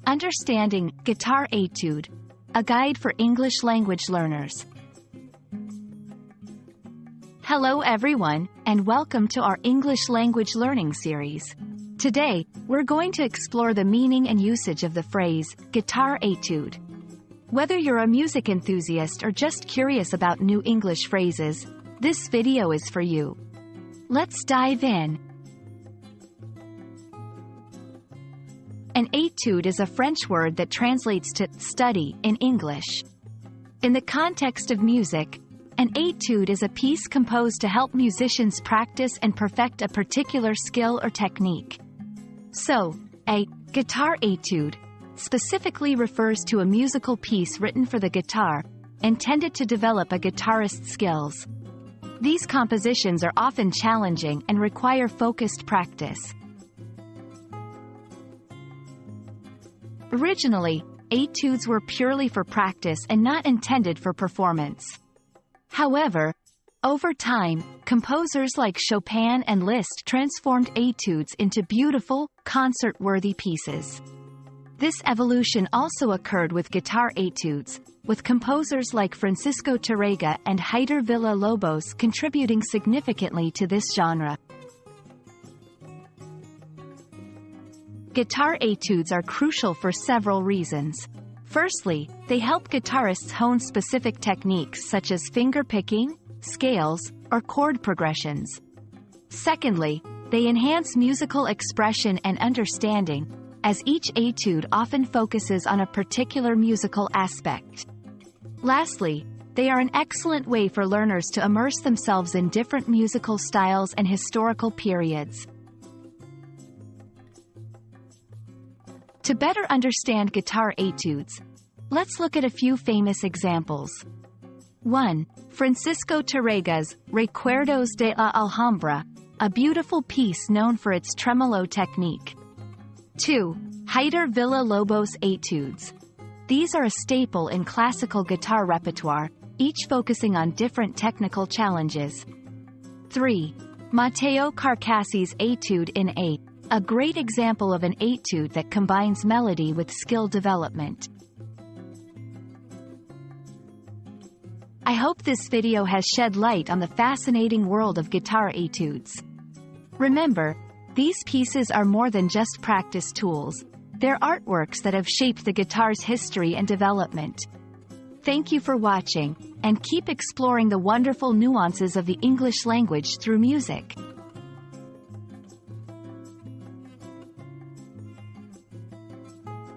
Understanding Guitar Etude, a guide for English language learners. Hello everyone, and welcome to our English language learning series. Today, we're going to explore the meaning and usage of the phrase, Guitar Etude. Whether you're a music enthusiast or just curious about new English phrases, this video is for you. Let's dive in. An étude is a French word that translates to study in English. In the context of music, an étude is a piece composed to help musicians practice and perfect a particular skill or technique. So, a guitar étude specifically refers to a musical piece written for the guitar, intended to develop a guitarist's skills. These compositions are often challenging and require focused practice. Originally, études were purely for practice and not intended for performance. However, over time, composers like Chopin and Liszt transformed études into beautiful, concert-worthy pieces. This evolution also occurred with guitar études, with composers like Francisco Tárrega and Heitor Villa-Lobos contributing significantly to this genre. Guitar études are crucial for several reasons. Firstly, they help guitarists hone specific techniques such as finger picking, scales, or chord progressions. Secondly, they enhance musical expression and understanding, as each étude often focuses on a particular musical aspect. Lastly, they are an excellent way for learners to immerse themselves in different musical styles and historical periods. To better understand guitar études, let's look at a few famous examples. 1. Francisco Tárrega's Recuerdos de la Alhambra, a beautiful piece known for its tremolo technique. 2. Heitor Villa-Lobos Etudes. These are a staple in classical guitar repertoire, each focusing on different technical challenges. 3. Matteo Carcassi's Etude in A great example of an étude that combines melody with skill development. I hope this video has shed light on the fascinating world of guitar études. Remember, these pieces are more than just practice tools. They're artworks that have shaped the guitar's history and development. Thank you for watching, and keep exploring the wonderful nuances of the English language through music.